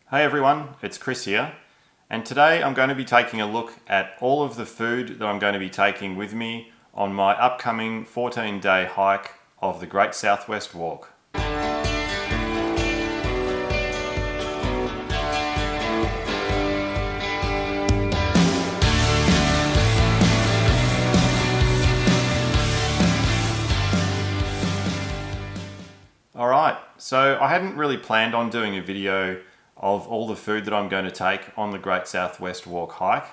Hey everyone, it's Chris here, and today I'm going to be taking a look at all of the food that I'm going to be taking with me on my upcoming 14-day hike of the Great Southwest Walk. Alright, so I hadn't really planned on doing a video of all the food that I'm going to take on the Great Southwest Walk hike,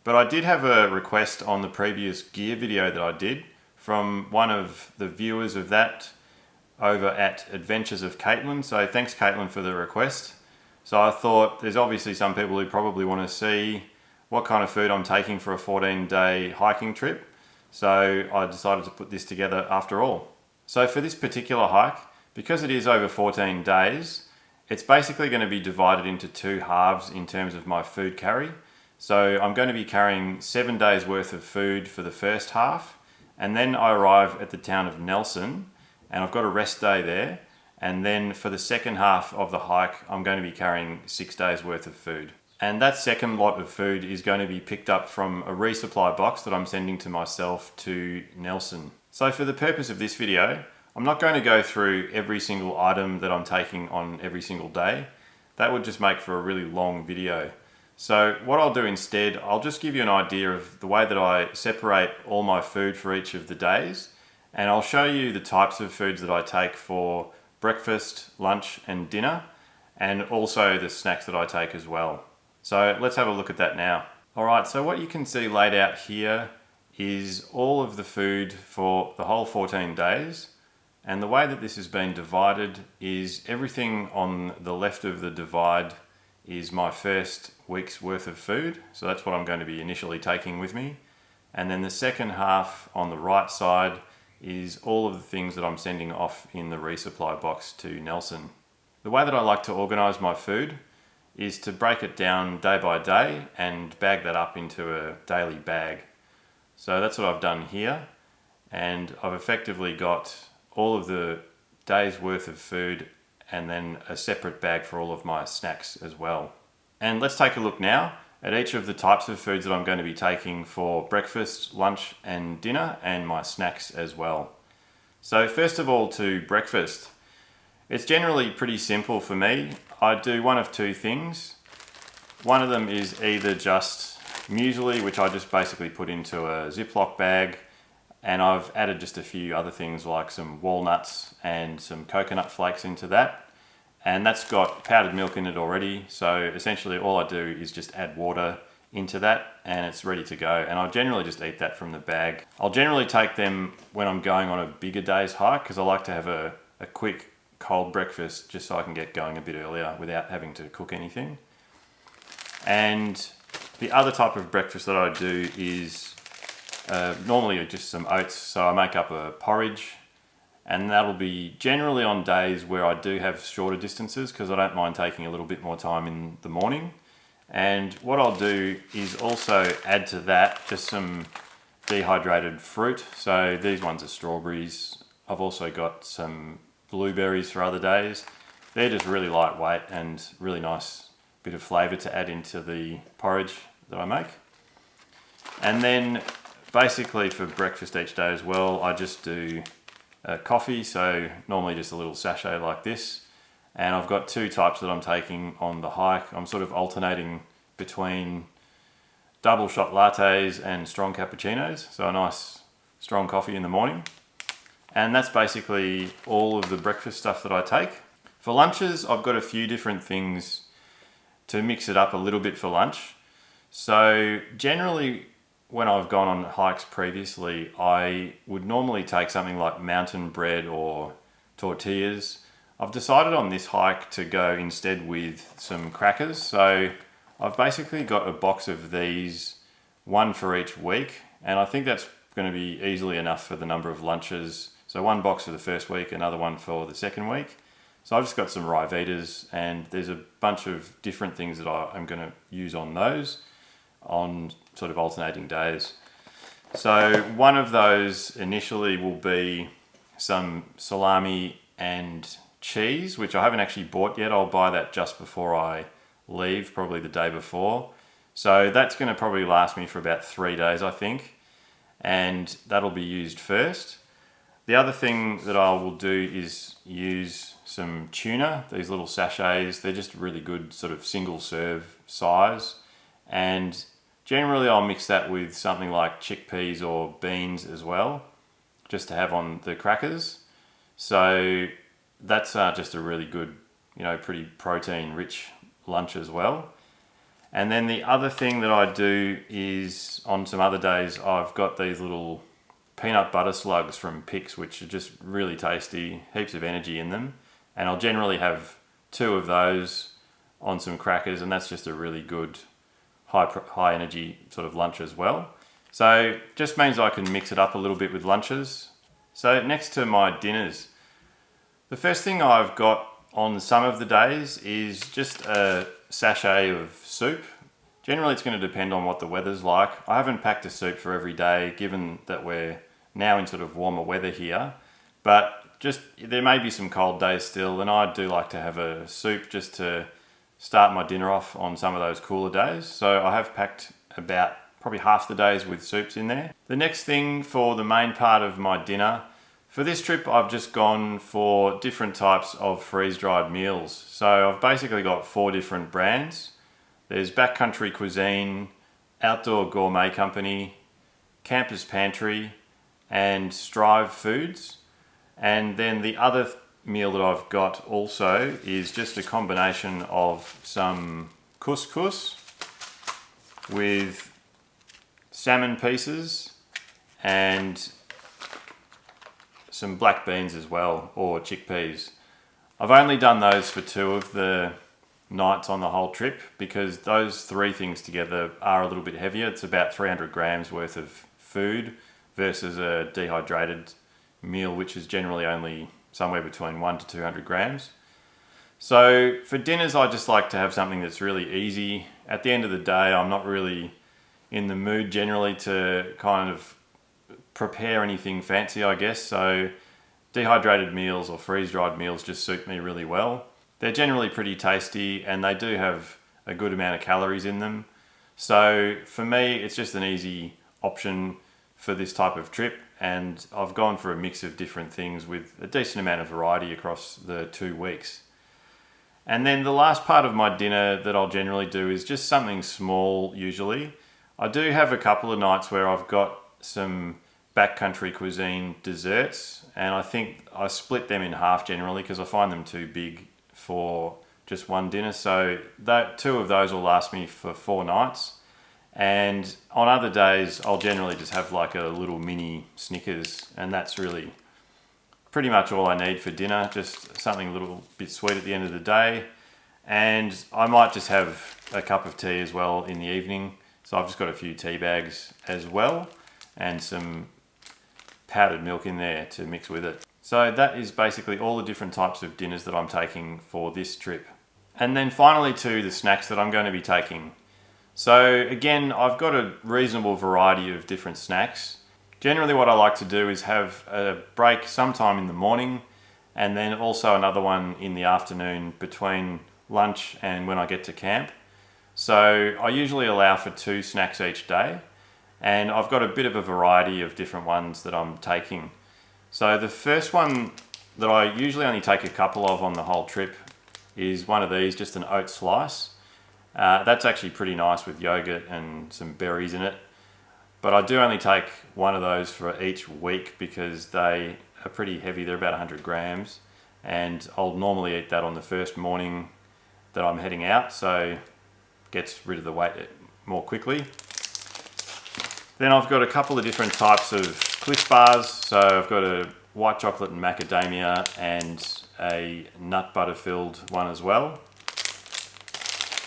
but I did have a request on the previous gear video that I did from one of the viewers of that over at Adventures of Caitlin, so thanks Caitlin for the request. So I thought there's obviously some people who probably want to see what kind of food I'm taking for a 14-day hiking trip, so I decided to put this together after all. So for this particular hike, because it is over 14 days, it's basically going to be divided into two halves in terms of my food carry. So I'm going to be carrying 7 days worth of food for the first half, and then I arrive at the town of Nelson and I've got a rest day there, and then for the second half of the hike I'm going to be carrying 6 days worth of food. And that second lot of food is going to be picked up from a resupply box that I'm sending to myself to Nelson. So for the purpose of this video, I'm not going to go through every single item that I'm taking on every single day. That would just make for a really long video. So what I'll do instead, I'll just give you an idea of the way that I separate all my food for each of the days, and I'll show you the types of foods that I take for breakfast, lunch and dinner, and also the snacks that I take as well. So let's have a look at that now. Alright, so what you can see laid out here is all of the food for the whole 14 days. And the way that this has been divided is everything on the left of the divide is my first week's worth of food. So that's what I'm going to be initially taking with me. And then the second half on the right side is all of the things that I'm sending off in the resupply box to Nelson. The way that I like to organise my food is to break it down day by day and bag that up into a daily bag. So that's what I've done here. And I've effectively got all of the day's worth of food and then a separate bag for all of my snacks as well. And let's take a look now at each of the types of foods that I'm going to be taking for breakfast, lunch and dinner, and my snacks as well. So first of all, to breakfast. It's generally pretty simple for me. I do one of two things. One of them is either just muesli, which I just basically put into a Ziploc bag, and I've added just a few other things like some walnuts and some coconut flakes into that. And that's got powdered milk in it already. So essentially all I do is just add water into that and it's ready to go. And I generally just eat that from the bag. I'll generally take them when I'm going on a bigger day's hike because I like to have a quick cold breakfast just so I can get going a bit earlier without having to cook anything. And the other type of breakfast that I do is normally just some oats, so I make up a porridge, and that'll be generally on days where I do have shorter distances because I don't mind taking a little bit more time in the morning. And what I'll do is also add to that just some dehydrated fruit. So these ones are strawberries. I've also got some blueberries for other days. They're just really lightweight and really nice bit of flavour to add into the porridge that I make. And then basically for breakfast each day as well, I just do coffee, so normally just a little sachet like this. And I've got two types that I'm taking on the hike. I'm sort of alternating between double shot lattes and strong cappuccinos, so a nice strong coffee in the morning. And that's basically all of the breakfast stuff that I take. For lunches, I've got a few different things to mix it up a little bit for lunch. So generally, when I've gone on hikes previously, I would normally take something like mountain bread or tortillas. I've decided on this hike to go instead with some crackers. So I've basically got a box of these, one for each week, and I think that's going to be easily enough for the number of lunches. So one box for the first week, another one for the second week. So I've just got some Ryvitas, and there's a bunch of different things that I'm going to use on those on sort of alternating days. So one of those initially will be some salami and cheese, which I haven't actually bought yet. I'll buy that just before I leave probably the day before. So that's going to probably last me for about 3 days, I think, and that'll be used first. The other thing that I will do is use some tuna, these little sachets. They're just really good sort of single serve size, and generally I'll mix that with something like chickpeas or beans as well, just to have on the crackers. So that's just a really good, pretty protein rich lunch as well. And then the other thing that I do is on some other days I've got these little peanut butter slugs from Pix, which are just really tasty, heaps of energy in them. And I'll generally have 2 of those on some crackers, and that's just a really good high energy sort of lunch as well. So just means I can mix it up a little bit with lunches. So next to my dinners, the first thing I've got on some of the days is just a sachet of soup. Generally it's going to depend on what the weather's like. I haven't packed a soup for every day given that we're now in sort of warmer weather here, but just there may be some cold days still, and I do like to have a soup just to start my dinner off on some of those cooler days. So I have packed about probably half the days with soups in there. The next thing for the main part of my dinner, for this trip I've just gone for different types of freeze-dried meals. So I've basically got 4 different brands. There's Backcountry Cuisine, Outdoor Gourmet Company, Campers Pantry, and Strive Foods. And then the other meal that I've got also is just a combination of some couscous with salmon pieces and some black beans as well, or chickpeas. I've only done those for 2 of the nights on the whole trip because those 3 things together are a little bit heavier. It's about 300 grams worth of food versus a dehydrated meal, which is generally only somewhere between 100 to 200 grams. So for dinners, I just like to have something that's really easy. At the end of the day, I'm not really in the mood generally to kind of prepare anything fancy, I guess. So dehydrated meals or freeze-dried meals just suit me really well. They're generally pretty tasty and they do have a good amount of calories in them. So for me, it's just an easy option for this type of trip, and I've gone for a mix of different things with a decent amount of variety across the 2 weeks. And then the last part of my dinner that I'll generally do is just something small usually. I do have a couple of nights where I've got some Backcountry Cuisine desserts, and I think I split them in half generally because I find them too big for just one dinner. So that 2 of those will last me for 4 nights. And on other days, I'll generally just have like a little mini Snickers, and that's really pretty much all I need for dinner, just something a little bit sweet at the end of the day. And I might just have a cup of tea as well in the evening. So I've just got a few tea bags as well, and some powdered milk in there to mix with it. So that is basically all the different types of dinners that I'm taking for this trip. And then finally to the snacks that I'm going to be taking. So again, I've got a reasonable variety of different snacks. Generally what I like to do is have a break sometime in the morning, and then also another one in the afternoon between lunch and when I get to camp. So I usually allow for 2 snacks each day, and I've got a bit of a variety of different ones that I'm taking. So the first one that I usually only take a couple of on the whole trip is one of these, just an oat slice. That's actually pretty nice with yogurt and some berries in it. But I do only take one of those for each week because they are pretty heavy. They're about 100 grams. And I'll normally eat that on the first morning that I'm heading out, so it gets rid of the weight more quickly. Then I've got a couple of different types of Clif bars. So I've got a white chocolate and macadamia and a nut butter filled one as well.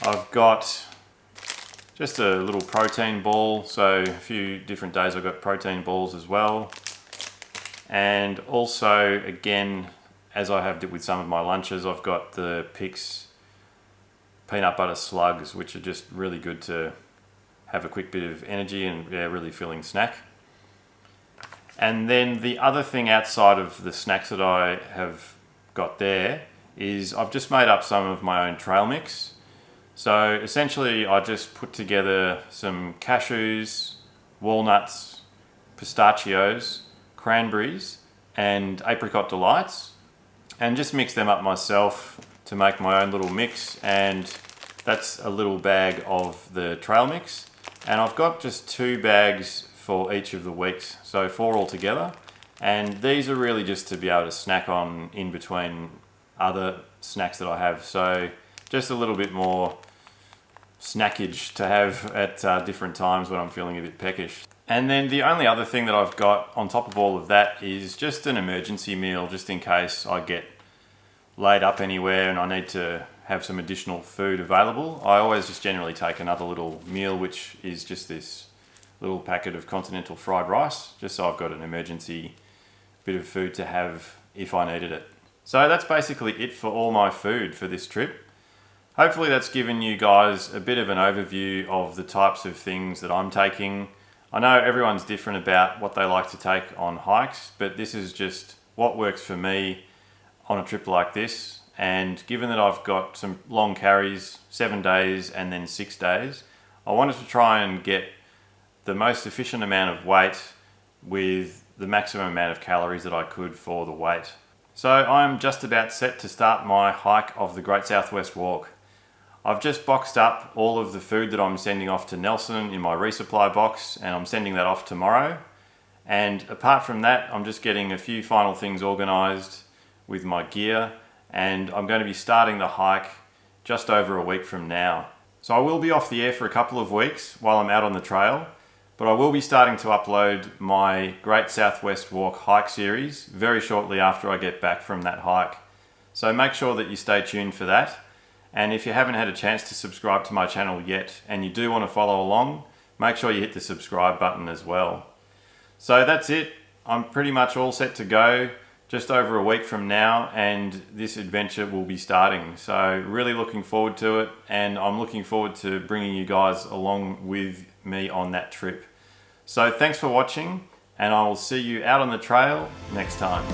I've got just a little protein ball, so a few different days I've got protein balls as well. And also, again, as I have with some of my lunches, I've got the Pix peanut butter slugs, which are just really good to have a quick bit of energy and really filling snack. And then the other thing outside of the snacks that I have got there is I've just made up some of my own trail mix. So essentially I just put together some cashews, walnuts, pistachios, cranberries and apricot delights and just mix them up myself to make my own little mix, and that's a little bag of the trail mix. And I've got just 2 bags for each of the weeks, so 4 altogether. And these are really just to be able to snack on in between other snacks that I have. So just a little bit more snackage to have at different times when I'm feeling a bit peckish. And then the only other thing that I've got on top of all of that is just an emergency meal, just in case I get laid up anywhere and I need to have some additional food available. I always just generally take another little meal, which is just this little packet of continental fried rice, just so I've got an emergency bit of food to have if I needed it. So that's basically it for all my food for this trip. Hopefully that's given you guys a bit of an overview of the types of things that I'm taking. I know everyone's different about what they like to take on hikes, but this is just what works for me on a trip like this. And given that I've got some long carries, 7 days and then 6 days, I wanted to try and get the most efficient amount of weight with the maximum amount of calories that I could for the weight. So I'm just about set to start my hike of the Great South West Walk. I've just boxed up all of the food that I'm sending off to Nelson in my resupply box, and I'm sending that off tomorrow. And apart from that, I'm just getting a few final things organised with my gear, and I'm going to be starting the hike just over a week from now. So I will be off the air for a couple of weeks while I'm out on the trail, but I will be starting to upload my Great South West Walk hike series very shortly after I get back from that hike. So make sure that you stay tuned for that. And if you haven't had a chance to subscribe to my channel yet and you do want to follow along, make sure you hit the subscribe button as well. So that's it. I'm pretty much all set to go just over a week from now, and this adventure will be starting. So really looking forward to it, and I'm looking forward to bringing you guys along with me on that trip. So thanks for watching, and I will see you out on the trail next time.